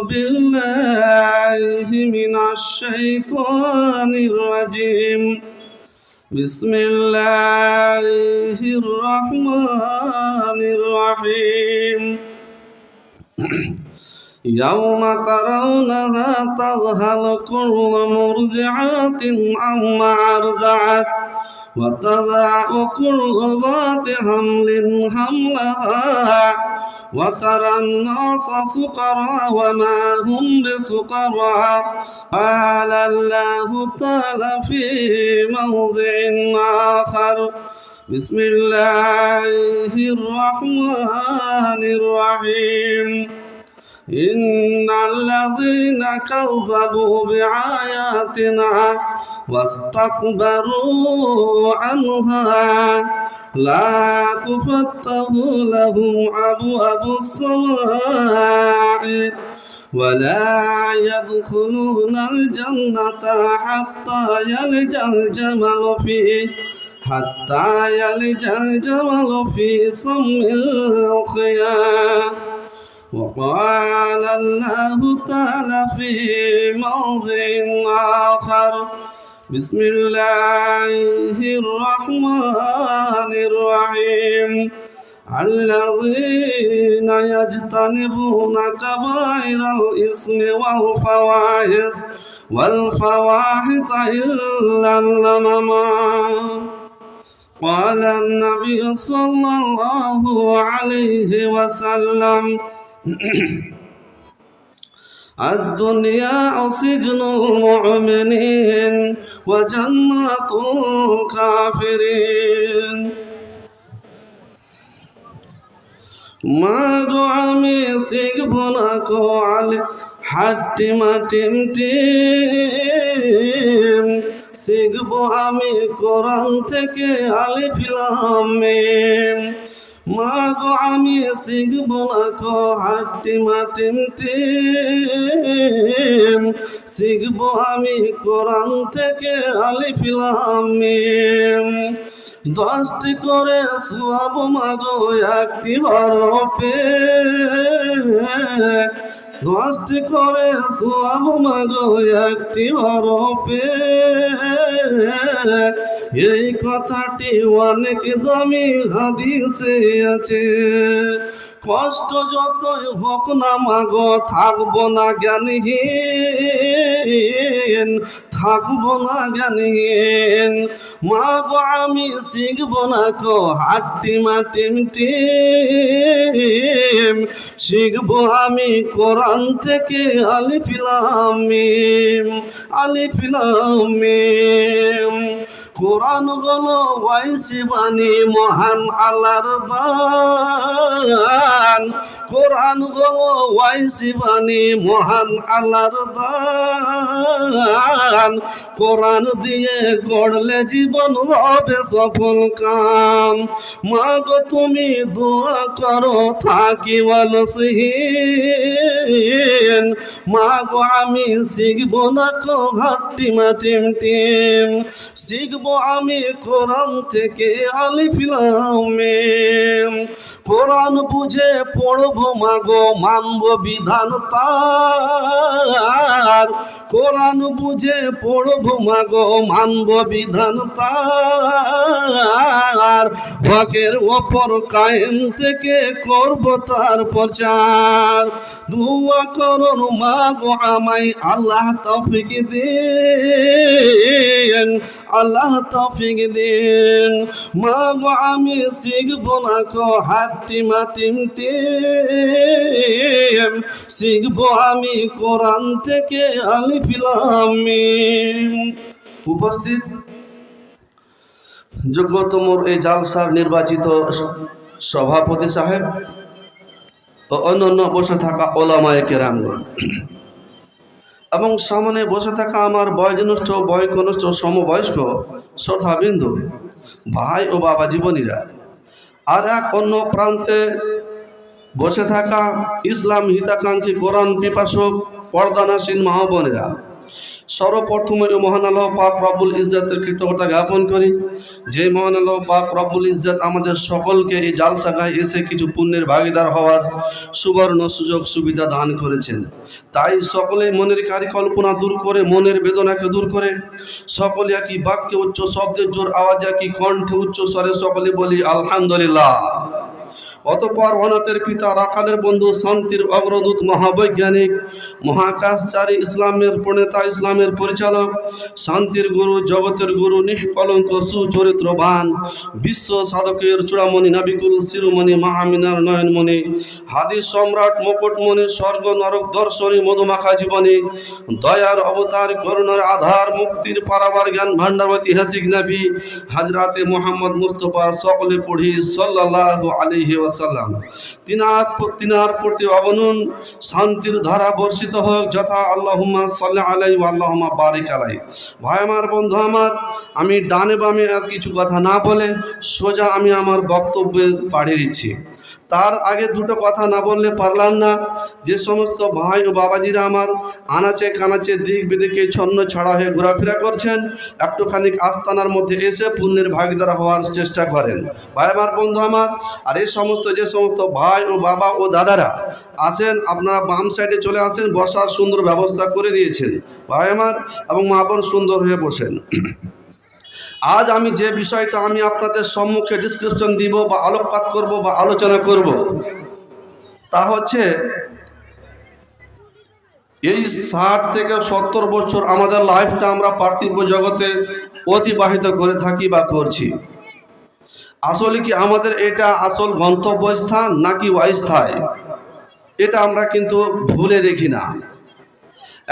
بالله من الشيطان الرجيم بسم الله الرحمن الرحيم يوم ترونها تذهل كل مرضعة عما أرضعت وتضع كل ذات حمل حملها وترى الناس سكارى وما هم بسكارى قال الله تعالى في موضع آخر بسم الله الرحمن الرحيم إن الذين كذبوا بآياتنا واستكبروا عنها لا تفتح لهم أبواب السماء ولا يدخلون الجنة حتى يلج الجمل في سم الخياط وقال الله تعالى في موضع آخر بسم الله الرحمن الرحيم الذين يجتنبون كبائر الإثم والفواحش إلا اللمم قال النبي صلى الله عليه وسلم الدنيا سجن المؤمنين وجنة الكافرين ما دعمي سيقبلك على حد ما تمتم শিখবো আমি কোরআন থেকে আলিফ লাম মিম মাগো আমি শিখবো না কো হাট্টি মাটিম টিম শিখবো আমি কোরআন থেকে আলিফ লাম মিম 10টি করে সওয়াব মাগো একটি হরফে 10টি করে সওয়াব মাগো একটি হরফে এই কথাটি অনেক দামি হাদিসে আছে কষ্ট যতই হোক না মাগো থাকবো না জ্ঞানহীন মাগো আমি শিখবো না কো হাট্টি মাটিম টিম শিখবো আমি কোরআন থেকে আলিফ লাম মিম কোরআন হলো ওয়াইসি বাণী মহান আল্লাহর দান কোরআন হলো ওয়াইসি বাণী মহান আল্লাহর দান কোরআন দিয়ে গড়লে জীবন হবে সফল কাম মাগো তুমি দোয়া করো থাকি অলসহীন মাগো আমি শিখবো না কো হাট্টি মাটিম টিম শিখবো আমি কোরআন থেকে আলিফ লাম মিম কোরআন বুঝে পড়বো মাগো মানবো বিধান তার কোরআন বুঝে পড়বো মাগো মানবো বিধান তার হকের ওপর কায়েম থেকে করব তার প্রচার দোয়া করুন মাগো আমায় আল্লাহ তৌফিক দিন আল্লাহ তৌফিক দিন মাগো আমি শিখবো না কো হাট্টি মাটিম টিম শিখবো আমি কোরআন থেকে আলিফ লাম মিম উপস্থিত যোগ্যতম এই জালসার নির্বাচিত সভাপতি সাহেব ও অন্যান্য বসে থাকা ওলামায়ে কেরামগণ এবং সামনে বসে থাকা আমার বয়োজ্যেষ্ঠ বয়কনিষ্ঠ সমবয়স্ক শ্রোতাবিন্দু ভাই ও বাবা জীবনীরা আর এক অন্য প্রান্তে বসে থাকা ইসলাম হিতাকাঙ্ক্ষী কোরআন পিপাসক পর্দানাসীন মা বোনেরা সর্বপ্রথমে মহান আল্লাহ পাক রব্বুল ইজ্জতের কৃতজ্ঞতা জ্ঞাপন করি, যে মহান আল্লাহ পাক রব্বুল ইজ্জত আমাদের সকলকে এই জালসাগায় এসে কিছু পুণ্যের ভাগীদার হওয়ার সুবর্ণ সুযোগ সুবিধা দান করেছেন। তাই সকলেই মনের কারিকল্পনা দূর করে, মনের বেদনাকে দূর করে সকলে একই বাক্যে উচ্চ শব্দের জোর আওয়াজে একই কণ্ঠে উচ্চ স্বরে সকলে বলি আলহামদুলিল্লাহ। অতঃপর অনাথের পিতা, রাখালের বন্ধু, শান্তির অগ্রদূত, মহাবৈজ্ঞানিক, মহাকাশচারী, ইসলামের প্রণেতা, ইসলামের পরিচালক, শান্তির গুরু, জগতের গুরু, নিষ্কলঙ্ক সুচরিত্রবান, বিশ্ব সাধকের চূড়ামণি, নাবিকুল শিরোমণি, মা আমিনার নয়নমণি, হাদিস সম্রাট, মুকুটমণি, স্বর্গ নরক দর্শনী, মধুমাখা জীবনী, দয়ার অবতার, করুণার আধার, মুক্তির পারাবার, জ্ঞান ভান্ডার, ঐতিহাসিক নবী হযরতে মুহাম্মদ মুস্তাফা সকলে পড়ি সাল্লাল্লাহু আলাইহি ওয়াসাল্লাম। তিনার প্রতি অগণন শান্তির ধারা বর্ষিত হোক, যথা আল্লাহুম্মা সাল্লি আলাইহি ওয়া আল্লাহুম্মা বারিক আলাইহি। ভাই আমার, বন্ধু আমার, আমি ডানে বামে আর কিছু কথা না বলে সোজা আমি আমার বক্তব্যে পাঠিয়ে দিচ্ছি। তার আগে দুটো কথা না বললে পারলাম না। যে সমস্ত ভাই ও বাবাজিরা আমার আনাচে কানাচে দিক বিদিকে ছন্ন ছাড়া হয়ে ঘোরাফেরা করছেন, একটুখানি আস্তানার মধ্যে এসে পুণ্যের ভাগীদার হওয়ার চেষ্টা করেন। ভাই আমার, বন্ধু আমার, আর এই যে সমস্ত ভাই ও বাবা ও দাদারা আসেন, আপনারা বাম সাইডে চলে আসেন, বসার সুন্দর ব্যবস্থা করে দিয়েছেন ভাই আমার, এবং মা বোন সুন্দর হয়ে বসেন। আজ আমি যে বিষয়টা আমি আপনাদের সম্মুখে ডিসক্রিপশন দিব বা আলোকপাত করব বা আলোচনা করব, তা হচ্ছে এই 60 থেকে 70 বছর আমাদের লাইফটা আমরা পার্থিব জগতে অতিবাহিত করে থাকি বা করছি। আসলে কি আমাদের এটা আসল গন্তব্যস্থান নাকি অস্থায়ী, এটা আমরা কিন্তু ভুলে দেখি না।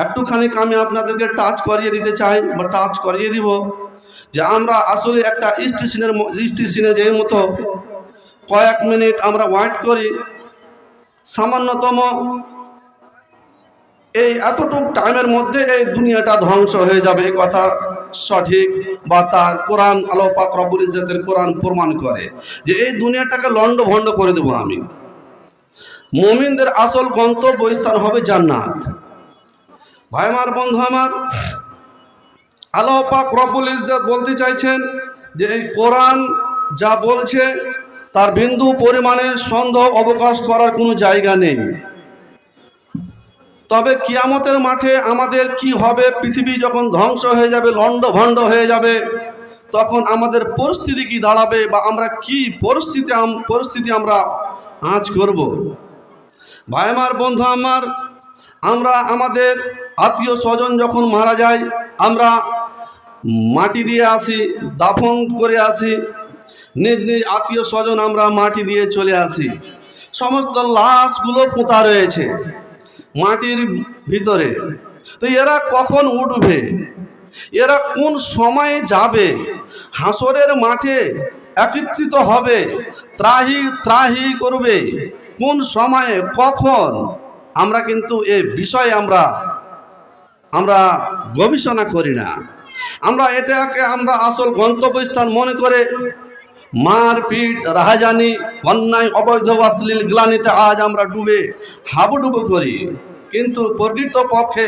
একটুখানি আমি আপনাদেরকে টাচ করিয়ে দিতে চাই বা টাচ করিয়ে দিব যে আমরা আসলে একটা স্টেশনে যে মতো কয়েক মিনিট আমরা ওয়েট করি, সামান্যতম এই এতটুকু টাইমের মধ্যে এই দুনিয়াটা ধ্বংস হয়ে যাবে, এই কথা সঠিক বা তার কোরআন, আল্লাহ পাক রব্বুল ইজ্জতের কোরআন প্রমাণ করে যে এই দুনিয়াটাকে লন্ডভন্ড করে দেবো আমি। মুমিনদের আসল গন্তব্যস্থান হবে জান্নাত। ভাই আমার, বন্ধু আমার, আল্লাহ পাক রব্বুল ইজ্জত বলতে চাইছেন যে এই কোরআন যা বলছে তার বিন্দু পরিমাণে সন্দেহ অবকাশ করার কোনো জায়গা নেই। তবে কিয়ামতের মাঠে আমাদের কি হবে, পৃথিবী যখন ধ্বংস হয়ে যাবে, লন্ডভন্ড হয়ে যাবে, তখন আমাদের পরিস্থিতি কি দাঁড়াবে বা আমরা কি পরিস্থিতি আমরা আঁচ করব। ভাই আমার, বন্ধু আমার, আমরা আমাদের আত্মীয় স্বজন যখন মারা যায় আমরা মাটি দিয়ে আসি, দাফন করে আসি, নিজ নিজ আত্মীয় স্বজন আমরা মাটি দিয়ে চলে আসি। সমস্ত লাশগুলো পোঁতা রয়েছে মাটির ভিতরে। তো এরা কখন উঠবে, এরা কোন সময়ে যাবে, হাসরের মাঠে একত্রিত হবে, ত্রাহি ত্রাহি করবে, কোন সময়ে কখন, আমরা কিন্তু এ বিষয়ে আমরা গবেষণা করি না। আমরা এটাকে আমরা আসল গন্তব্যস্থান মনে করে মারপিট, রাহাজানি, অন্যায়, অবৈধ, অশ্লীল গ্লানিতে আজ আমরা ডুবে হাবুডুবু করি। কিন্তু প্রকৃত পক্ষে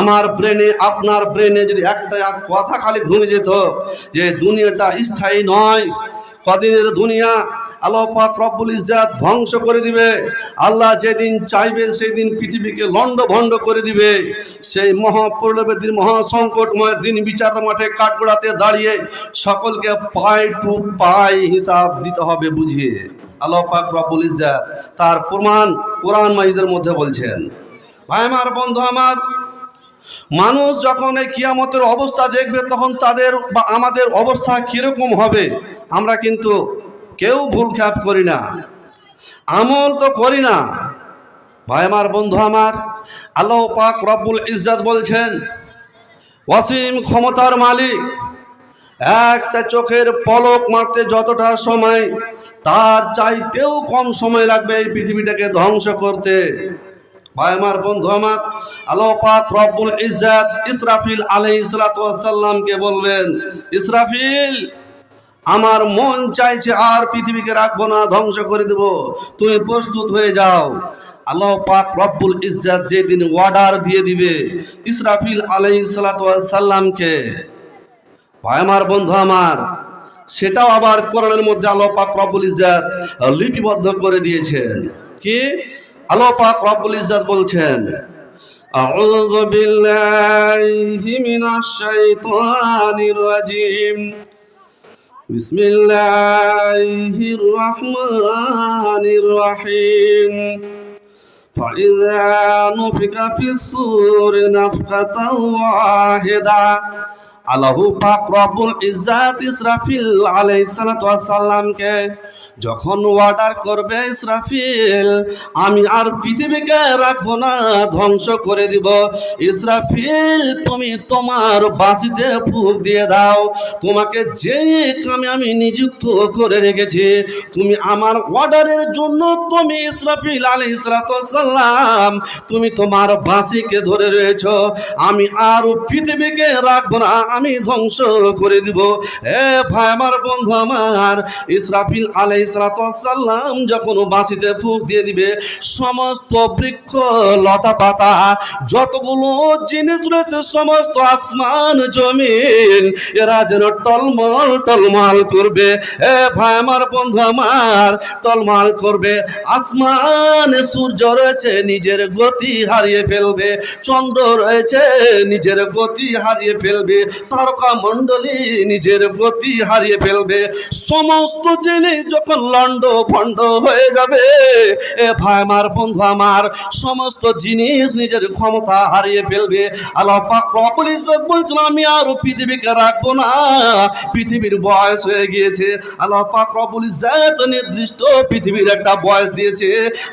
আমার ব্রেনে, আপনার ব্রেনে যদি একটা কথা খালি ঘুরে যেত যে দুনিয়াটা স্থায়ী নয়, কদিনের দুনিয়া, আল্লাহ পাক রব্বুল ইজ্জত ধ্বংস করে দিবে। আল্লাহ যেদিন চাইবে সেদিন পৃথিবীকে লন্ডভন্ড করে দিবে। সেই মহাপ্রলয়ের দিন, মহাসংকটময়ের দিন বিচারের মাঠে কাঠগড়াতে দাঁড়িয়ে সকলকে পাই টু পাই হিসাব দিতে হবে বুঝিয়ে। আল্লাহ পাক রব্বুল ইজ্জত তার প্রমাণ কোরআন মাজিদের মধ্যে বলছেন। ভাই আমার, বন্ধু আমার, মানুষ যখন এই কিয়ামতের অবস্থা দেখবে তখন তাদের বা আমাদের অবস্থা কীরকম হবে আমরা কিন্তু কেউ ভুল খ্যাপ করি না, আমল তো করি না। ভাই আমার, বন্ধু আমার, আল্লাহ পাক রব্বুল ইজ্জত বলছেন, অসীম ক্ষমতার মালিক, একটা চোখের পলক মারতে যতটা সময় তার চাইতেও কম সময় লাগবে এই পৃথিবীটাকে ধ্বংস করতে। ভাই আমার, বন্ধু আমার, আল্লাহ পাক রব্বুল ইজ্জত ইসরাফিল আলাইহিস সালাতু ওয়াস সালামকে বলবেন, ইসরাফিল আমার মন চাইছে আর পৃথিবীকে রাখবো না, ধ্বংস করে দেব, তুমি প্রস্তুত হয়ে যাও। আল্লাহ পাক রব্বুল ইজ্জাত যেদিন অর্ডার দিয়ে দিবে ইসরাফিল আলাইহিস সালাতু ওয়াস সালামকে, ভাই আমার, বন্ধু আমার, সেটাও আবার কোরআনের মধ্যে আল্লাহ পাক রব্বুল ইজ্জাত লিপিবদ্ধ করে দিয়েছেন। কি আল্লাহ পাক রব্বুল ইজ্জাত বলছেন, আউযু বিল্লাহি মিনাশ শাইতানির রাজিম, বিসমিল্লাহির রহমানির রহিম, ফাইযা নুফিকা ফিস সূরি নাফকাতাও ওয়াহিদা। আল্লাহু পাক রব্বুল ইজ্জাত ইসরাফিল আলাইহিস সালাতু ওয়াস সালামকে যখন অর্ডার করবে, ইসরাফিল আমি আর পৃথিবীকে রাখবো না, ধ্বংস করে দিব, ইসরাফিল তুমি তোমার বাঁশিতে ফুঁক দিয়ে দাও, তোমাকে যে কামে আমি নিযুক্ত করে রেখেছি, তুমি আমার অর্ডারের জন্য তুমি ইসরাফিল আলাইহিস সালাতু ওয়াস সালাম তুমি তোমার বাঁশিকে ধরে রয়েছো, আমি আর পৃথিবীকে রাখবো না, আমি ধ্বংস করে দিব। এ ভাই আমার, বন্ধু আমার, ইসরাফিল আলাইহিস সালাতু ওয়াস সালাম যখন বাঁশিতে ফুঁক দিয়ে দিবে, সমস্ত বৃক্ষ লতা পাতা যতগুলো জিনিস রয়েছে, সমস্ত আসমান জমিন এরা যেন টলমল টলমল করবে। এ ভাই আমার, বন্ধু আমার, টলমল করবে। আসমানে সূর্য রয়েছে, নিজের গতি হারিয়ে ফেলবে, চন্দ্র রয়েছে, নিজের গতি হারিয়ে ফেলবে, তারকা মণ্ডলী নিজের গতি হারিয়ে ফেলবে। সমস্ত জিনিস যখন লন্ড ভন্ড হয়ে যাবে, এ ভাই আমার, বন্ধু আমার, সমস্ত জিনিস নিজের ক্ষমতা হারিয়ে ফেলবে। আল্লাহ পাক রব্বুল ইজ্জত বলছেন আমি আর পৃথিবীকে রাখবো না, পৃথিবীর বয়স হয়ে গিয়েছে। আল্লাহ পাক রব্বুল ইজ্জত নির্দিষ্ট পৃথিবীর একটা বয়স দিয়েছে,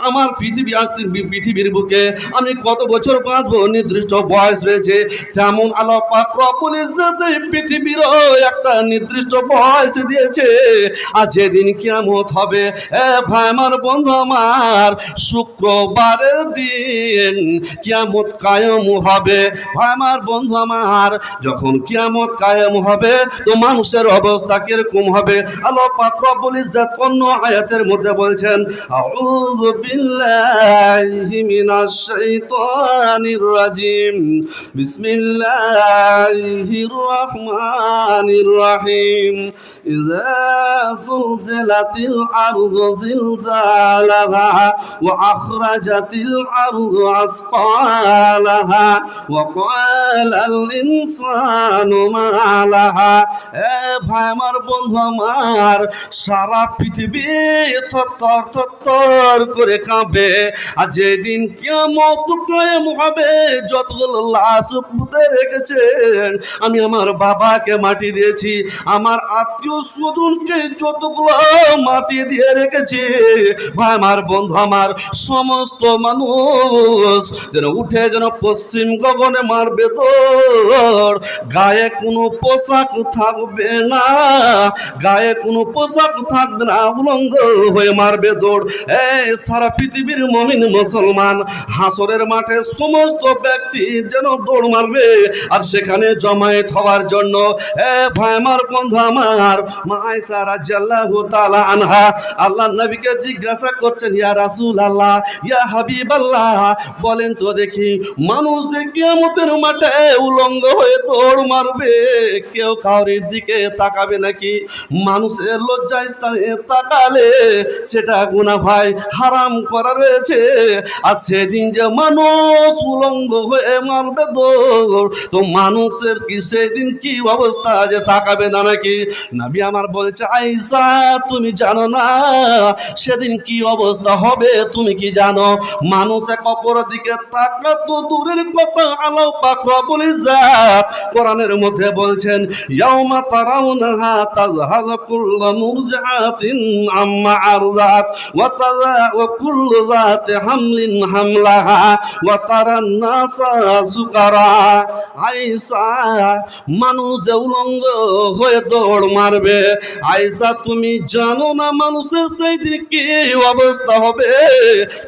আমার পৃথিবীর বুকে আমি কত বছর বাঁচবো নির্দিষ্ট বয়স রয়েছে। তেমন আল্লাহ পাক রব্বুল ইজ্জত পৃথিবীরও একটা নির্দিষ্ট বয়স দিয়েছে। আর যেদিন কিয়ামত হবে, এ ভাই আমার, বন্ধু আমার, শুক্রবারের দিন কিয়ামত কায়েম হবে। ভাই আমার, বন্ধু আমার, যখন কিয়ামত কায়েম হবে তো মানুষের অবস্থা কিরকম হবে? আল্লাহ পাক রব্বুল ইজ্জত অন্য আয়াতের মধ্যে বলছেন, আউযু বিল্লাহি মিনাশ শাইতানির রাজিম, বিসমিল্লাহির রহমানির রহিম, ইযা যুলজিলাতিল আরযু জিলজালাহা ওয়া আখরাজাতিল আরযু আসকালাহা ওয়া ক্বালাল ইনসানু মা লাহা। এ ভাই আমার, বন্ধু আমার, সারা পৃথিবী থরথর থরথর করে কাঁপবে। আর যেদিন কিয়ামত কায়েম হবে, যতগুলো লাশ পুঁতে রেখেছেন, আমি আমার বাবাকে মাটি দিয়েছি, আমার আত্মীয় স্বজনকে যতগুলো মাটি দিয়ে রেখেছি, ভাই আমার, বন্ধু আমার, সমস্ত মানুষ যেন উঠে যেন পশ্চিম গগনে মারবে দৌড়। গায়ে কোনো পোশাক থাকবে না, গায়ে কোনো পোশাক থাকবে না, উলঙ্গ হয়ে মারবে দৌড়। এই সারা পৃথিবীর মুমিন মুসলমান হাসরের মাঠে সমস্ত ব্যক্তি যেন দৌড় মারবে, আর সেখানে জমায়েত হওয়ার জন্য। এ ভাই আমার, বন্ধু আমার, মা আয়েশা রাদিয়াল্লাহু তাআলা আনহা আল্লাহর নবীকে জিজ্ঞাসা করছেন, ইয়া রাসূলুল্লাহ, ইয়া হাবিবাল্লাহ, বলেন তো দেখি, মানুষ যে কিয়ামতের মাঠে উলঙ্গ হয়ে দৌড় মারবে, কেউ কাউরির দিকে তাকাবে নাকি? মানুষের লজ্জা স্থানে তাকালে সেটা গুনাহ ভাই, হারাম করা রয়েছে। আর সেদিন যে মানুষ উলঙ্গ হয়ে মারবে দৌড়, তো মানুষের কি সেদিন কি অবস্থা, যে তাকাবে না নাকি? নবী আমার বলছে, আয়েশা তুমি জানো না সেদিন কি অবস্থা হবে? তুমি কি জানো? মানুষ এক অপরের দিকে তাকাতো দূরের কথা, আল্লাহ পাক রব্বুল ইজ্জত কোরআনের মধ্যে বলছেন, ইয়াউমা তারাউনাহা তাযহালু কুল্লু মুরজিআতিন আম্মা আরযাত ওয়া কুল্লু যাতি হামলিন হামলাহা ওয়া তারান নাসা সুকারা। আয়েশা মানুষ যে উলঙ্গ হয়ে দৌড় মারবে। আয়েশা তুমি জানো না মানুষের সেই দিন কি অবস্থা হবে?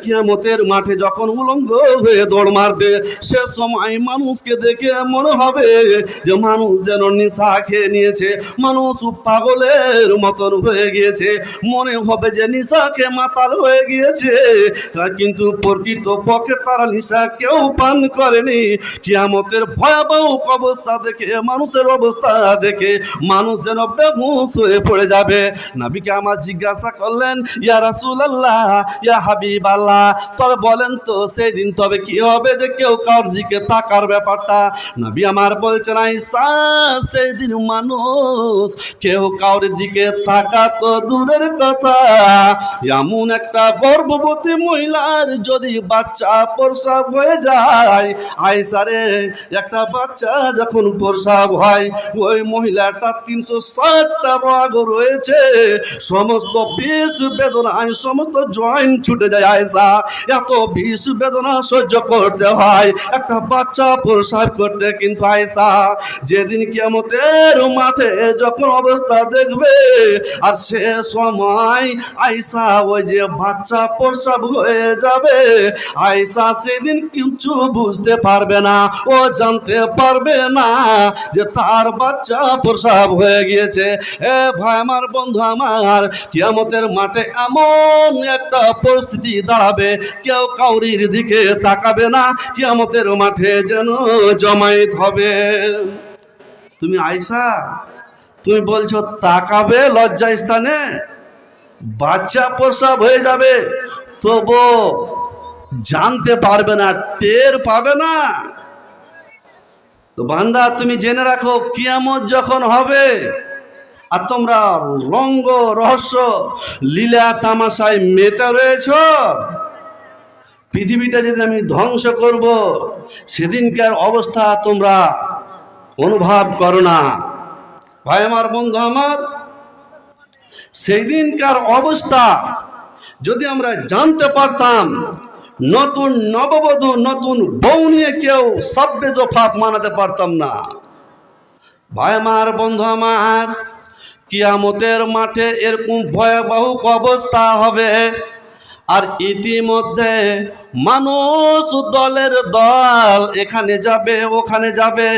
কিয়ামতের মাঠে যখন উলঙ্গ হয়ে দৌড় মারবে, সে সময় মানুষকে দেখে মনে হবে যে মানুষ যেন নেশা খেয়ে নিয়েছে, মানুষ পাগলের মতন হয়ে গিয়েছে, মনে হবে যে নেশা খেয়ে মাতাল হয়ে গিয়েছে, কিন্তু প্রকৃত পক্ষে তারা নেশা কেউ পান করেনি। কিয়ামতের ভয়াবহ অবস্থা দেখে, মানুষের অবস্থা দেখে মানুষ যেন বেহুশ হয়ে পড়ে যাবে। নবীকে আমার জিজ্ঞাসা করলেন, ইয়া রাসূলুল্লাহ, ইয়া হাবিবাল্লাহ, তবে বলেন তো সেই দিন তবে কি হবে যে কেউ কারোর দিকে তাকার ব্যাপারটা? নবী আমার বলছেন, আয়েশা সেই দিন মানুষ কেউ কারোর দিকে তাকা তো দূরের কথা, এমন একটা গর্ভবতী মহিলার যদি বাচ্চা প্রসব হয়ে যায়, আয়েশা রে একটা বাচ্চা যখন প্রসব হয় ওই মহিলাটা 360টা রোগ রয়েছে, সমস্ত বিষ বেদনায় সমস্ত জয়েন্ট ছুটে যায়। আয়েশা এত বিষ বেদনা সহ্য করতে হয় একটা বাচ্চা প্রসব করতে, কিন্তু আয়েশা যেদিন কিয়ামতের মাঠে যখন অবস্থা দেখবে আর সে সময় আয়েশা ওই যে বাচ্চা প্রসব হয়ে যাবে, আয়েশা সেদিন কিছু বুঝতে পারবে না, ও জানতে পারবে না যে তার বাচ্চা প্রসব হয়ে গিয়েছে। এ ভাই আমার, বন্ধু আমার, কিয়ামতের মাঠে এমন একটা পরিস্থিতি দাঁড়াবে কেউ কাউরির দিকে তাকাবে না, কিয়ামতের মাঠে যেন জমায়েত হবে। তুমি আয়েশা তুমি বলছো তাকাবে লজ্জা স্থানে, বাচ্চা প্রসব হয়ে যাবে তবু জানতে পারবে না, টের পাবে না। তো বান্দা তুমি জেনে রাখো কিয়ামত যখন হবে আর তোমরা রঙ্গ রহস্য লীলা তামাশায় মেতে রয়েছ, পৃথিবীটা যেদিন আমি ধ্বংস করব সেদিনকার অবস্থা তোমরা অনুভব করো না। ভাই আমার, বন্ধু আমার, সেই দিনকার অবস্থা যদি আমরা জানতে পারতাম, নতুন নববধূ নতুন বউ নিয়ে কেউ সাব্বে জফাত মানাতে পারতাম না। ভাই আমার, বন্ধু আমার, কিয়ামতের মাঠে এরকম ভয়াবহ অবস্থা হবে আর ইতিমধ্যে মানুষ দলের দল এখানে যাবে ওখানে যাবে।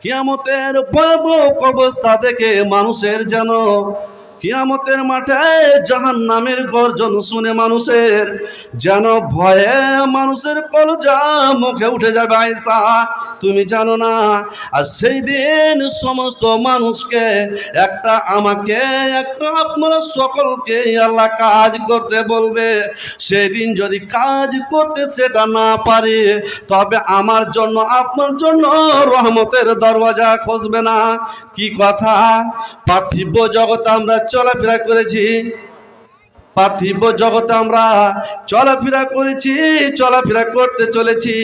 কিয়ামতের ভয়াবহ অবস্থা দেখে মানুষের যেন কিয়ামতের মাঠে জাহান্নামের গর্জন শুনে মানুষের যেন ভয়ে মানুষের কলজা মুখে উঠে যাবে। আয়েশা তুমি জানো না, আর সেই দিন সমস্ত মানুষকে একটা আমাকে একটা আপনারা সকলকে আল্লাহ কাজ করতে বলবে। সেদিন যদি কাজ করতে সেটা না পারে তবে আমার জন্য আপনার জন্য রহমতের দরওয়াজা খুঁজবে না। কি কথা! পার্থিব জগতে আমরা চলাফেরা করেছি, পার্থিব জগতে আমরা চলাফেরা করেছি, চলাফেরা করতে চলেছি।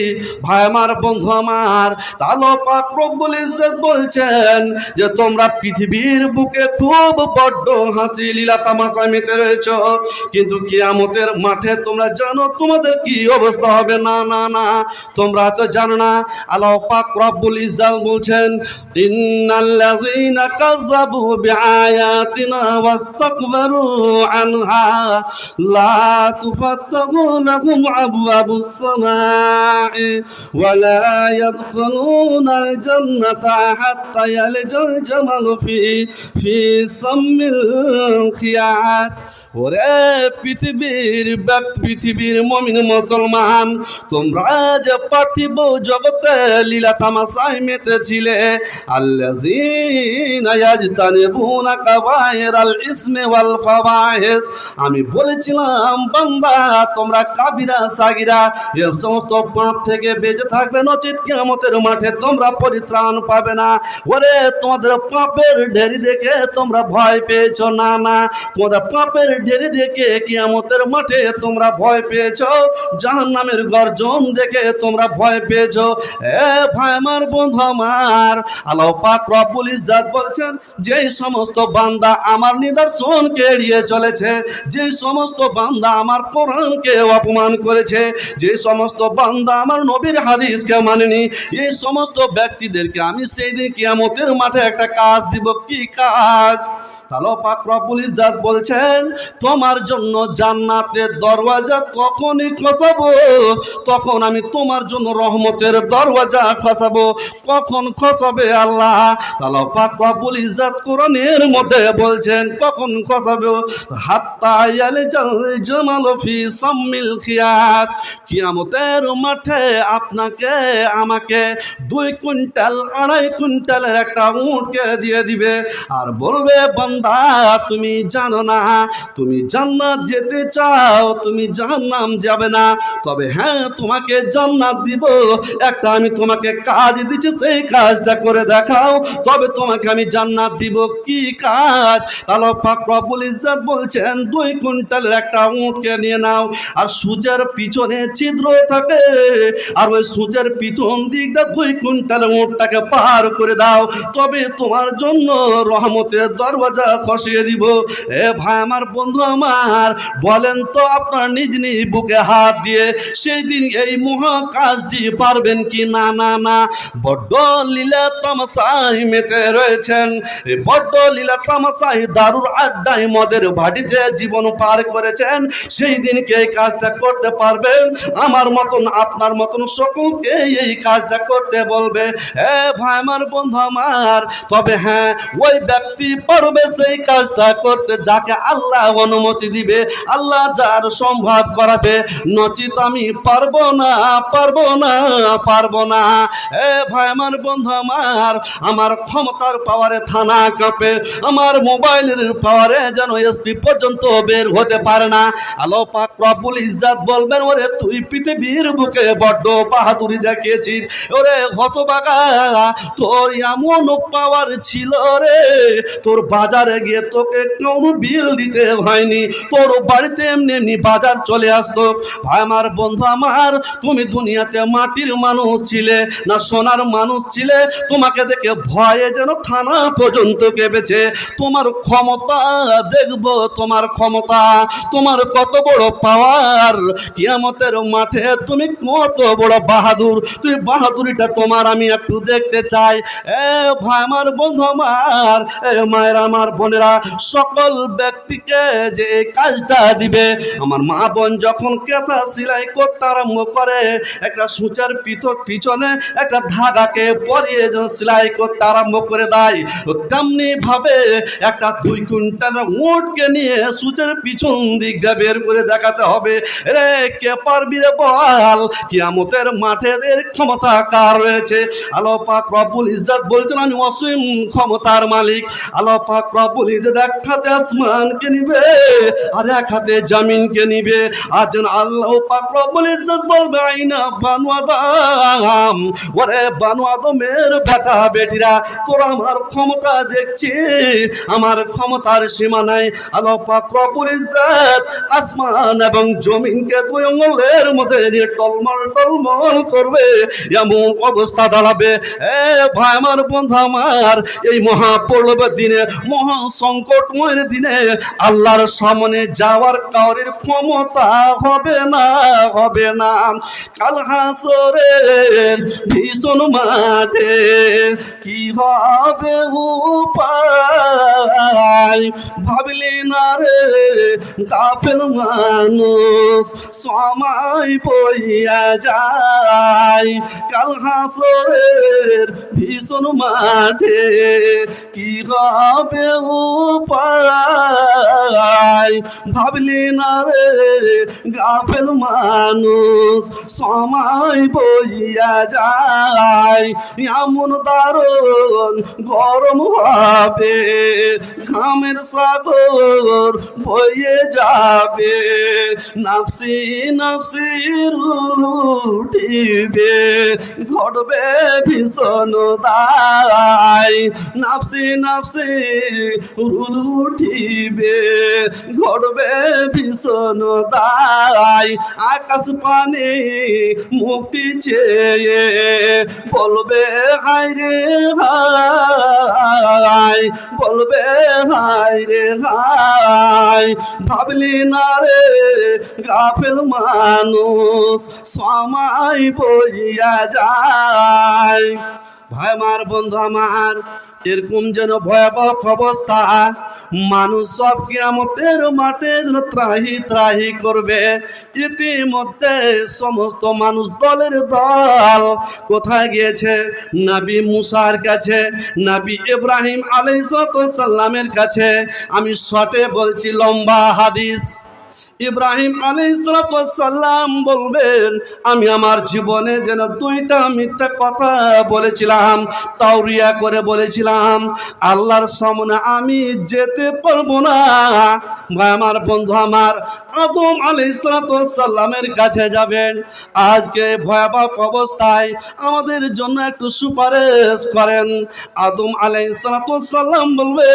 ভাই আমার, বন্ধু আমার, আল্লাহ পাক রব্বুল ইজ্জত বলছেন যে তোমরা পৃথিবীর বুকে খুব বড্ড হাসি লীলা তামাশা মেতে রয়েছ, কিন্তু কিয়ামতের মাঠে তোমরা জানো তোমাদের কি অবস্থা হবে? না না না, তোমরা তো জানো না। আল্লাহ পাক রব্বুল ইজ্জত বলছেন, ইন্নাল্লাযীনা কাযযাবু বিআয়াতিনা ওয়াস্তাকবারু আনহা লা তুফাত্তাহু লাহুম আবওয়াবুস সামা'i ওয়া লা ইয়াদখুলুনাল জান্নাতা হাত্তা ইয়ালজাল জামালু ফি সাম্মিল খিয়াত। ওরে পৃথিবীর মুমিন মুসলমান, তোমরা যে পার্থিব জগতে লীলা তামাশায় মেতেছিলে, আল্লাযীনা ইয়াজতানিবুনা কাবায়িরাল ইসমি ওয়াল ফাওয়াহিশ, আমি বলেছিলাম বান্দা তোমরা কাবিরা সাগিরা এই সমস্ত পাপ থেকে বেঁচে থাকবে, নচেত কিয়ামতের মাঠে তোমরা পরিত্রাণ পাবে না। ওরে তোমাদের পাপের ঢেরি দেখে তোমরা ভয় পেয়েছো? না না, তোমাদের পাপের ঢের দেখে কিয়ামতের মাঠে তোমরা ভয় পেয়েছো, জাহান্নামের গর্জন দেখে তোমরা ভয় পেয়েছো। এ ভাই আমার, বন্ধু আমার, আল্লাহ পাক রব্বুল ইজ্জাত বলছেন, যেই সমস্ত বান্দা আমার নিদর্শনকে এড়িয়ে চলেছে, যে সমস্ত বান্দা আমার কোরআনকে অপমান করেছে, যে সমস্ত বান্দা আমার নবীর হাদিসকে মানেনি, এই সমস্ত ব্যক্তিদেরকে আমি সেই দিন কিয়ামতের মাঠে একটা কাজ দিব। কি কাজ? আল্লাহ পাক রব্বুল ইজ্জাত বলছেন, তোমার জন্য জান্নাতের দরওয়াজা তখনই খসাবো, তখন আমি তোমার জন্য রহমতের দরওয়াজা খসাবো। কখন খসাবে আল্লাহ? আল্লাহ পাক রব্বুল ইজ্জাত কোরআনের মধ্যে বলছেন কখন খসাবে। হাত্তা ইয়ালজাল জামালু ফি সাম্মিল খিয়াত, কিয়ামতের মাঠে আপনাকে আমাকে 2 কুইন্টাল 2.5 কুইন্টালের একটা উটকে দিয়ে দিবে আর বলবে, বান্দা তুমি জানো না, তুমি জান্নাত যেতে চাও, তুমি জাহান্নাম যাবে না, তবে হ্যাঁ তোমাকে জান্নাত দিব। একটা আমি তোমাকে কাজ দিচ্ছি, সেই কাজটা করে দেখাও, তবে তোমাকে আমি জান্নাত দিব। কি কাজ? আল্লাহ পাক রব্বুল ইজ্জাত বলছেন, 2 কুইন্টালের একটা উটকে নিয়ে নাও, আর সূর্যের পিছনে ছিদ্র থাকে, আর ওই সূর্যের পিছন দিকটা 2 কুইন্টালের উটটাকে পার করে দাও, তবে তোমার জন্য রহমতের দরওয়াজা খসিয়ে দিব। এ ভাই আমার, বন্ধু আমার, বলেন তো আপনার নিজ নিজ বুকে হাত দিয়ে সেই দিন এই মহা কাজটি পারবেন কি? না না না। বড্ড লীলা তামাশায় মেতে রয়েছেন, এই বড্ড লীলা তামাশায় দারুর আড্ডায় মদের ভাটিতে জীবন পার করেছেন, সেই দিনকে এই কাজটা করতে পারবেন? আমার মতন আপনার মতন সকলকে এই কাজটা করতে বলবে। এ ভাই আমার, বন্ধু আমার, তবে হ্যাঁ ওই ব্যক্তি পারবে সেই কাজটা করতে যাকে আল্লাহ অনুমতি দিবে, আল্লাহ যার সম্ভব করাবে, নচিত আমি পারবো না, পারবো না, পারবো না। এ ভাই আমার, বন্ধু আমার, আমার ক্ষমতার পাওয়ারে থানা কাঁপে, আমার মোবাইলের পাওয়ারে যেন এসপি পর্যন্ত বের হতে পারে না। আল্লাহ পাক রব্বুল ইজ্জাত বলবেন, ওরে তুই পৃথিবীর বুকে বড্ড বাহাদুরি দেখিয়েছিস, ওরে হতভাগা, তোর এমন পাওয়ার ছিল রে, তোর বাজারে গিয়ে তোকে কোনো বিল দিতে হয়নি, তোর বাড়িতে এমনি এমনি বাজার চলে আসতো। ভাই আমার, বন্ধু আমার, তুমি দুনিয়াতে মাটির মানুষ ছিলে না সোনার মানুষ ছিলে? তোমাকে দেখে ভয়ে যেন থানা পর্যন্ত কেঁপেছে। তোমার ক্ষমতা দেখবো, তোমার ক্ষমতা, তোমার কত বড় পাওয়ার, কিয়ামতের মাঠে তুমি কত বড় বাহাদুর, তুই বাহাদুরিটা তোমার আমি একটু দেখতে চাই। এ ভাই আমার, বন্ধু আমার, এ মায়ের আমার, বোনেরা, সকল ব্যক্তিকে যে এই কাজটা দিবে, আমার মা বোন যখন কেথা সেলাই করতে আরম্ভ করে, একটা সূচের পিছনে একটা ধাগাকে পরিয়ে যেন সেলাই করতে আরম্ভ করে দেয়, তেমনি ভাবে একটা 2 কুইন্টালের উটকে নিয়ে সূচের পিছন দিক দিয়ে বের করে দেখাতে হবে। রে কে পারবি রে বল? কিয়ামতের মাঠে এর ক্ষমতা কার রয়েছে? আল্লাহ পাক রব্বুল ইজ্জাত বলছেন, আমি অসীম ক্ষমতার মালিক। আল্লাহ পাক রব্বুল ইজ্জাত এক হাতে আসমানকে নিবে আর এক হাতে জমিনকে নিবে, আর যেন আল্লাহ পাক রব্বুল ইজ্জাত বলবে, আইনা বানু আদম, ওরে বানু আদমের বেটা বেটিরা, তোরা আমার ক্ষমতা দেখছি, আমার ক্ষমতার সীমা নাই। আল্লাহ পাক রব্বুল ইজ্জাত আসমান এবং জমিনকে 2 আঙ্গুলের মধ্যে নিয়ে টলমল টলমল করবে, এমন অবস্থা দাঁড়াবে। এ ভাই আমার, বন্ধু আমার, এই মহা পর্বের দিনে, মহা সংকটময়ের দিনে আল্লাহর সামনে যাওয়ার কাউরির ক্ষমতা হবে না, হবে না। কাল হাসরের ভীষণ মাঠে কি হবে উপায়, ভাবলি না রে গাফেল মানুষ, সময় বইয়া যায়। কাল হাসরের ভীষণ মাঠে কি হবে উপায়, ভাবলি না রে গাফেল মানুষ, সময় বইয়া যায়। এমন দারুণ গরম হবে, ঘামের সাগর বইয়ে যাবে, নাফসি নাফসি রুল উঠিবে, ঘটবে ভীষণ দায়, নাফসি নাফসি রুল উঠিবে, ঘটবে ভীষণ দায়। আকাশ পানে মুক্তি চেয়ে বলবে হায় রে হায়, বলবে হায় রে হায়। ভাবলি না রে গাফেল মানুষ, সময় বইয়া যায়। ভাই আমার, বন্ধু আমার, এরকম যেন ভয়াবহ অবস্থা, মানুষ সব কিয়ামতের মাঠে যেন ত্রাহি ত্রাহি করবে। ইতিমধ্যে সমস্ত মানুষ দলের দল কোথায় গিয়েছে? নবী মুসার কাছে, নবী ইব্রাহিম আলাইহিস সালামের কাছে। আমি শর্টে বলছি, লম্বা হাদিস। ইব্রাহিম আলাইহিস সালাম বলবেন, আমি আমার জীবনে যেন দুইটা মিথ্যা কথা বলেছিলাম, তাওরিয়া করে বলেছিলাম, আল্লাহর সামনে আমি যেতে পারবো না। ভাই আমার, বন্ধু আমার, আদম আলাইহিস সালামের কাছে যাবেন। আজকে ভয়াবহ অবস্থায় আমাদের জন্য একটু সুপারিশ করেন। আদম আলাইহিস সালাম বলবে,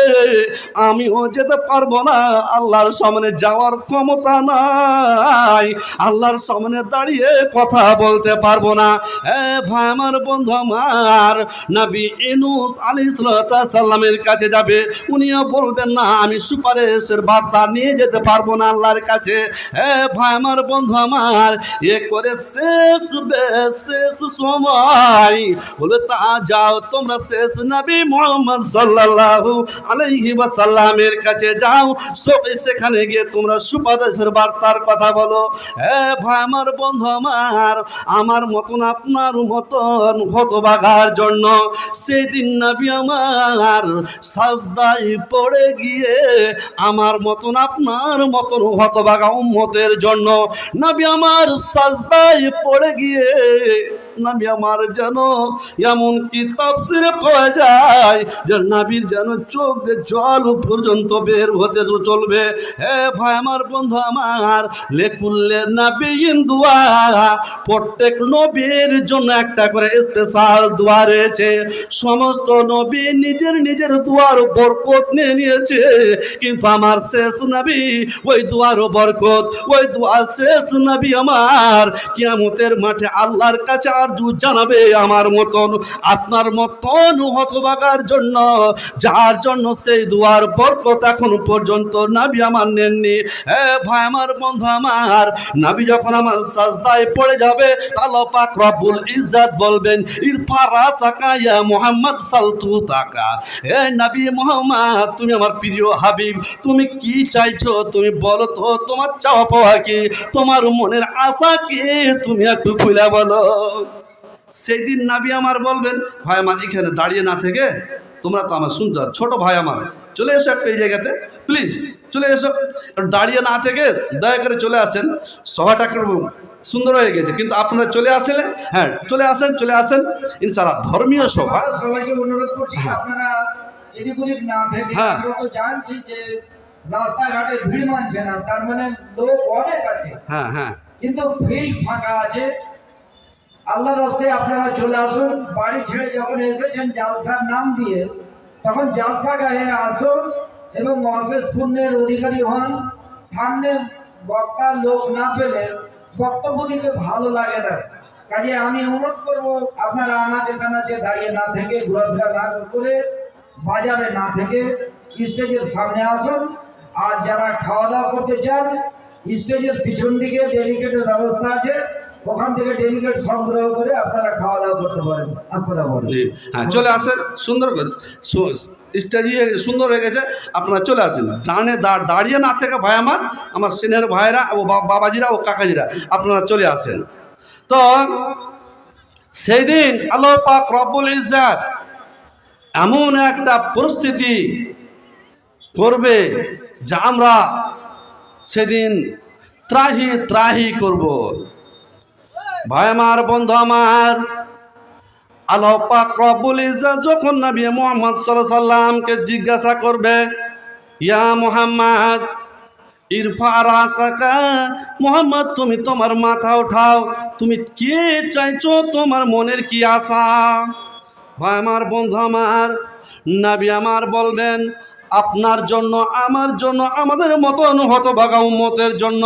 আমিও যেতে পারবো না, আল্লাহর সামনে যাওয়ার ক্ষমতা নাই, আল্লাহর সামনে দাঁড়িয়ে কথা বলতে পারবো না। ভাই আমার, বন্ধু আমার, নবী ইউনূস আলাইহিস সালামের কাছে যাবে। উনিও বলবেন, না, আমি সুপারিশের বার্তা নিয়ে যেতে পারবো না আল্লাহর কাছে। ভাই আমার, বন্ধু আমার, এ করে শেষ সময় বলে, তা যাও তোমরা শেষ নবী মুহাম্মদ সাল্লাল্লাহু আলাইহি ওয়াসাল্লামের কাছে যাও, সেখানে গিয়ে তোমরা সুপারিশ বার্তার কথা বলো। ভাই আমার, বন্ধু আমার, আমার মতন আপনার মতন হতভাগার জন্য সেদিন নবী আমার সাজদায় পড়ে গিয়ে, আমার মতন আপনার মতন হতভাগা উম্মতের জন্য নবী আমার সাজদায় পড়ে গিয়ে, নবী আমার যেন এমন কি তাফসীরে পাওয়া যায় যে নবীর যেন চোখ দিয়ে জল পর্যন্ত বের হতে চলবে। ভাই আমার, বন্ধু আমার, লেকুল্লে নবীন দোয়া, প্রত্যেক নবীর জন্য একটা করে স্পেশাল দোয়া রয়েছে। সমস্ত নবী নিজের নিজের দোয়ার বরকত নিয়ে নিয়েছে, কিন্তু আমার শেষ নবী ওই দোয়ার বরকত, ওই দোয়া শেষ নবী আমার কিয়ামতের মাঠে আল্লাহর কাছে আরজু জানাবে, আমার মতন আপনার মতন হতভাগার জন্য, যার জন্য সেই দোয়ার বরকত এখন পর্যন্ত নবী আমার নেননি। ভাই আমার, বন্ধু আমার, নবী যখন আমার সাজদায় পড়ে যাবে, আল্লাহ পাক রব্বুল ইজ্জত বলবেন, ইরফা রাসাকা ইয়া মুহাম্মদ সালতু তাকা। নবী মুহাম্মদ, তুমি আমার প্রিয় হাবিব, তুমি কি চাইছো তুমি বলো তো, তোমার চাওয়া পাওয়া কি, তোমার মনের আশা কি, তুমি একটু খুলে বলো। সেই দিন নবী আমার বলবেন, ভাই আমার, এখানে দাঁড়িয়ে না থেকে তোমরা তো আমার শুনছো, ছোট ভাই আমার, চলে এসো একটা এই জায়গাতে, প্লিজ চলে এসো। দাঁড়িয়ে না থেকে দয়া করে চলে আসেন। সভাটা সুন্দর হয়ে গেছে, কিন্তু আপনারা চলে আসলে, হ্যাঁ চলে আসেন ইনশাআল্লাহ। ধর্মীয় সভা, সবাইকে অনুরোধ করছি, আপনারা এদিক ওদিক না ভেবে, আমরা তো জানছি যে রাস্তাঘাটে ভিড় মানছে না, তার মানে লোক অনেক আছে, কিন্তু ফিল্ড ফাঁকা আছে। আল্লাহর রাস্তায় আপনারা চলে আসুন। বাড়ি ছেড়ে যখন এসেছেন জালসার নাম দিয়ে, তখন জালসা গায়ে আসুন এবং অশেষ পুণ্যের অধিকারী হন। সামনে বক্তা লোক না পেলে বক্তব্য দিতে ভালো লাগে না। কাজে আমি অনুরোধ করব, আপনারা আনাচে কানাচে দাঁড়িয়ে না থেকে, ঘোরাফেরা না করে, বাজারে না থেকে স্টেজের সামনে আসুন। আর যারা খাওয়া দাওয়া করতে চান, স্টেজের পিছন দিকে ডেলিগেটের ব্যবস্থা আছে, ওখান থেকে ডেলিগেট সংগ্রহ করে আপনারা খাওয়া দাওয়া করতে পারেন। আসসালামু আলাইকুম। হ্যাঁ, চলে আসেন, সুন্দর স্টেজই সুন্দর হয়ে গেছে, আপনারা চলে আসেন। জানে দাঁড়িয়ে না থেকে ভাই আমার সিনিয়র ভাইরা ও বাবাজিরা ও কাকাজিরা, আপনারা চলে আসেন। তো সেই দিন আল্লাহ পাক রব্বুল ইজ্জত এমন একটা পরিস্থিতি করবে যা আমরা সেদিন ত্রাহি ত্রাহি করব। ভাই আমার, বন্ধু আমার, আল্লাহ পাক রব্বুল ইজ্জত যখন নবী মুহাম্মদ সাল্লাল্লাহু আলাইহি সাল্লামকে জিজ্ঞাসা করবে, ইয়া মুহাম্মদ ইরফা রাসাকা, মোহাম্মদ তুমি তোমার মাথা উঠাও, তুমি কে চাইছো, তোমার মনের কি আশা? ভাই আমার, বন্ধু আমার, নবী আমার বলবেন আপনার জন্য, আমার জন্য, আমাদের মতন হতভাগা উম্মতের জন্য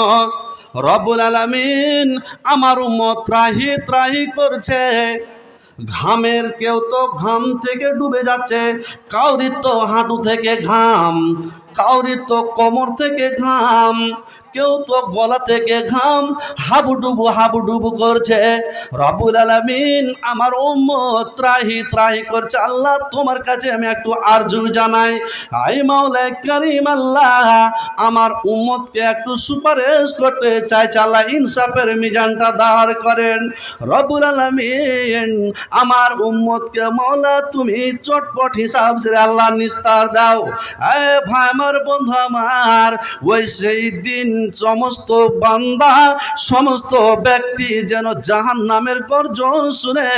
রব্বুল আলামিন আমার উম্মত ত্রাহি ত্রাহি করছে। ঘামের, কেউ তো ঘাম থেকে ডুবে যাচ্ছে, কাউরির তো হাঁটু থেকে ঘাম, কাউরির তো কোমর থেকে ঘাম, কেউ তো গলা থেকে ঘাম, হাবুডুবু করছে। রব্বুল আলামিন আমার উম্মত ত্রাহি ত্রাহি করছে। আল্লাহ তোমার কাছে আমি একটু আরজু জানাই, আই মাওলা কারীম আল্লাহ, আমার উম্মতকে একটু সুপারিশ করতে চাইছে। আল্লাহ ইনসাফের মিজানটা দাঁড় করেন। রব্বুল আলামিন আমার উম্মতকে মাওলা তুমি চটপট হিসাব ছেড়ে আল্লাহ নিস্তার দাও। এ ভাই আমার, বন্ধু আমার, ওই সেই দিন সমস্ত বান্দা, সমস্ত ব্যক্তি যেন জাহান্নামের গর্জন শুনে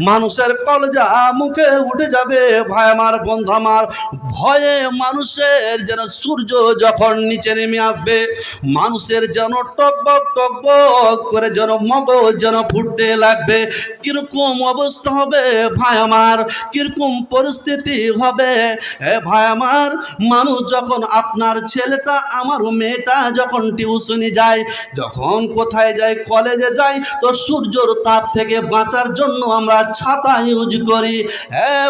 মানুষের কলজা মুখে উঠে যাবে। ভাই আমার, বন্ধু আমার, ভয়ে মানুষের যেন সূর্য যখন নিচে নেমে আসবে, মানুষের যেন টকবক টকবক করে যেন মগজ যেন ফুটতে লাগবে। কিরকম অবস্থা হবে ভাই আমার, কিরকম পরিস্থিতি হবে? ভাই আমার, মানুষ যখন, আপনার ছেলেটা, আমার মেয়েটা যখন টিউশনি যায়, যখন কোথায় যায়, কলেজে যায়, তো সূর্যর তাপ থেকে বাঁচার জন্য আমরা ছাতা ইউজ করি।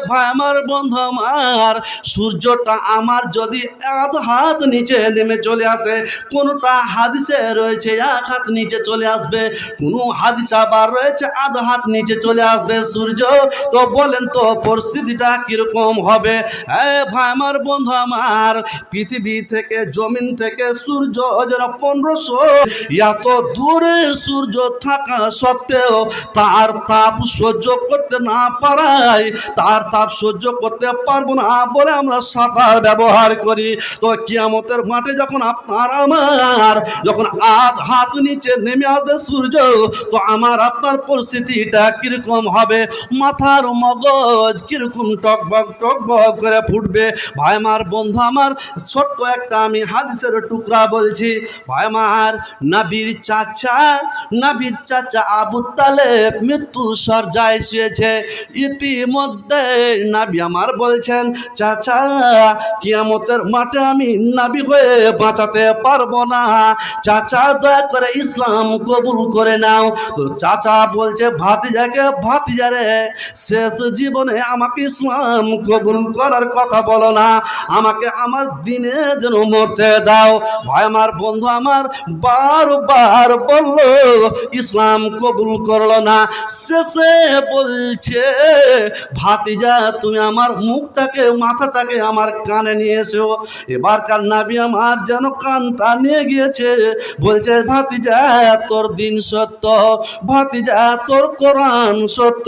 ভাই আমার, বন্ধু আমার, সূর্যটা আমার যদি আধ হাত নিচে নেমে চলে আসে, কোনোটা হাদিসে রয়েছে এক হাত নিচে চলে আসবে, কোনো হাদিস আবার রয়েছে আধ হাত নিচে চলে আসবে সূর্য, তো বলেন তো পরিস্থিতিটা কিরকম হবে? ভাই আমার, বন্ধু আমার, পৃথিবী থেকে, জমিন থেকে সূর্য যেন 1500 এত দূরে সূর্য থাকা সত্ত্বেও তার তাপ সহ্য করতে না পারায়, তার তাপ সহ্য করতে পারবো না বলে আমরা সাঁতার ব্যবহার করি। তো কিয়ামতের মাঠে যখন আপনার আমার যখন আধ হাত নিচে নেমে আসবে সূর্য, তো আমার আপনার পরিস্থিতিটা কিরকম হবে? মাথার মগজ কিরকম টকবক টকবক করে ফুটবে। ভাই আমার, বন্ধু আমার, ছোট্ট একটা আমি হাদিসের টুকরা বলছি। ভাই আমার, নবীর চাচা আবু তালেব মৃত্যু সজ্জায় শুয়েছে। ইতিমধ্যে নবী আমার বলছেন, চাচা কিয়ামতের মাঠে আমি নবী হয়ে বাঁচাতে পারবো না, চাচা দয়া করে ইসলাম কবুল করে নাও। তো চাচা বলছে ভাতিজাকে, ভাতিজারে শেষ জীবনে আমাকে ইসলাম কবুল করার কথা বলো না, আমাকে আমার দিনে যেন মরতে দাও। ভাই আমার, বন্ধু আমার, বারবার বলল, ইসলাম কবুল করলো না। শেষে বলছে, ভাতিজা তুমি আমার মুখটাকে, মাথাটাকে আমার কানে নিয়ে এসো। এবারকার নবী আমার যেন কানটা নিয়ে গিয়েছে, বলছে ভাতিজা তোর দিন সত্য, ভাতিজা তোর কোরআন সত্য,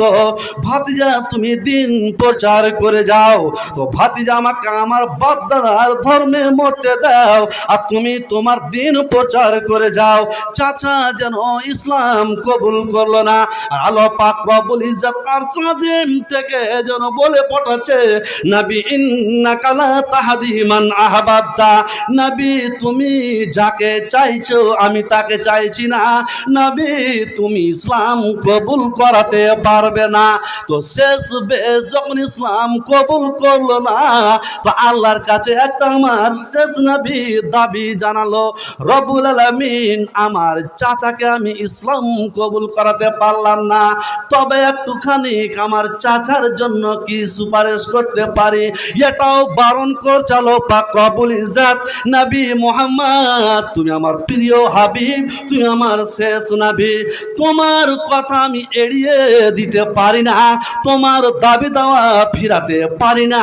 ভাতিজা তুমি দিন প্রচার করে যাও। তো ভাতিজা আমাকে আমার বাপ দাদার ধর্মে মরতে দাও, আর তুমি তোমার দিন প্রচার করে যাও। চাচা যেন ইসলাম কবুল করলো না। আর আল্লাহ পাক রব্বুল ইজ্জত আরশ আজিম থেকে যেন বলে পাঠাচ্ছে, নবী ইন্নাকা লা তাহদি মান আহবাবতা, নবী তুমি যাকে চাইছো আমি তাকে চাইছি না, নবী তুমি ইসলাম কবুল করাতে পারবে না। তো শেষ বেশ যখন ইসলাম কবুল করলো না, তো আল্লাহর কাছে একটা আমার শেষ নবী দাবি জানালো, রব্বুল আলামিন আমার চাচাকে আমি ইসলাম কবুল করাতে পারলাম না, তবে একটুখানি আমার চাচার জন্য কি সুপারিশ করতে পারি, এটাও বারণ করছালো পাক রব্বুল ইজ্জত। নবী মুহাম্মদ তুমি আমার প্রিয় হাবিব, তুমি আমার শেষ নবী, তোমার কথা আমি এড়িয়ে দিতে পারি না, তোমার দাবি দেওয়া ফিরাতে পারি না,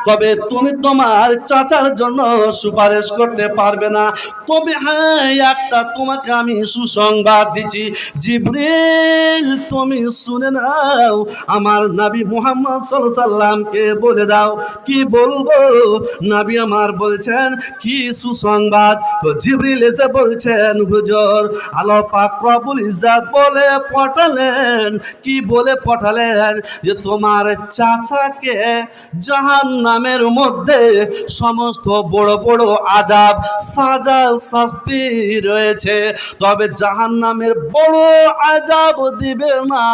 তবে তুমি তোমার চাচার জন্য সুপারিশ করতে পারবে না। তবে হ্যাঁ, একটা তোমাকে আমি সুসংবাদ দিচ্ছি, জিবরিল তুমি শুনে নাও, আমার নবী মুহাম্মদ সাল্লাল্লাহু আলাইহি সাল্লামকে বলে দাও। কি বলবো? নবী আমার বলছেন কি সুসংবাদ? তো জিবরিল এসে বলছেন, হুজুর আল্লাহ পাক রব্বুল ইজ্জত বলে পাঠালেন। কি বলে পাঠালেন যে তোমার চাচাকে জাহান্নামের মধ্যে সমস্ত বড় বড় আযাব সাজা শাস্তি রয়েছে, তবে জাহান্নামের বড় আযাব দিবে না।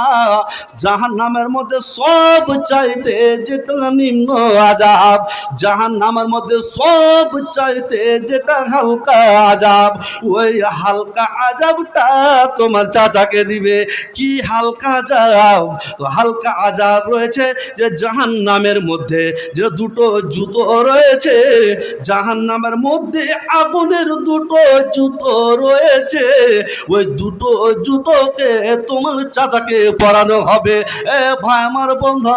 জাহান্নামের মধ্যে সব চাইতে যেটা নিম্ন আযাব, জাহান্নামের মধ্যে সব চাইতে যেটা হালকা আযাব, ওই হালকা আযাবটা তোমার চাচাকে দিবে। কি হালকা আযাব? তো হালকা আযাব রয়েছে যে জাহান্নামের মধ্যে যে দুটো জুতো রয়েছে, জাহান্নামের মধ্যে আগুনের দুটো জুতো রয়েছে, ওই দুটো জুতোকে তোমার চাচাকে পরানো হবে। এ ভাই আমার, বন্ধু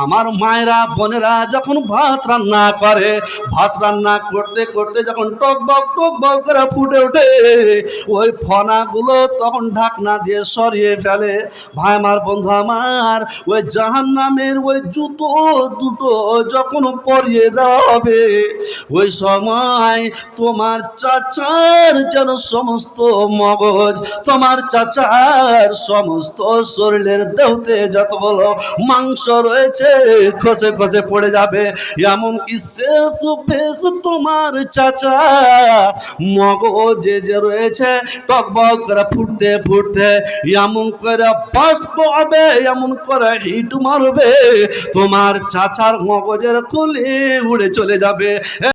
আমার মায়েরা বোনেরা যখন ভাত রান্না করে, ভাত রান্না করতে করতে যখন টকবক টকবক করে ফুটে ওঠে, ওই ফনাগুলো তখন ঢাকনা দিয়ে সরিয়ে ফেলে। ভাই আমার, বন্ধু আমার, ওই জাহান্নামের ওই জুতো দুটো যখন পরিয়ে দেওয়া হবে, ওই সময় তোমার চাচার যেন সমস্ত মগজ, তোমার চাচার সমস্ত শরীরের দেহতে যতগুলো মাংস রয়েছে খসে খসে পড়ে যাবে। এমনকি শেষ বেশ তোমার চাচা মগজে যে রয়েছে টকবক করে ফুটতে ফুটতে এমন করে বাষ্প হবে, এমন করে হিট মারবে, তোমার চাচার মগজের খুলে উড়ে চলে যাবে।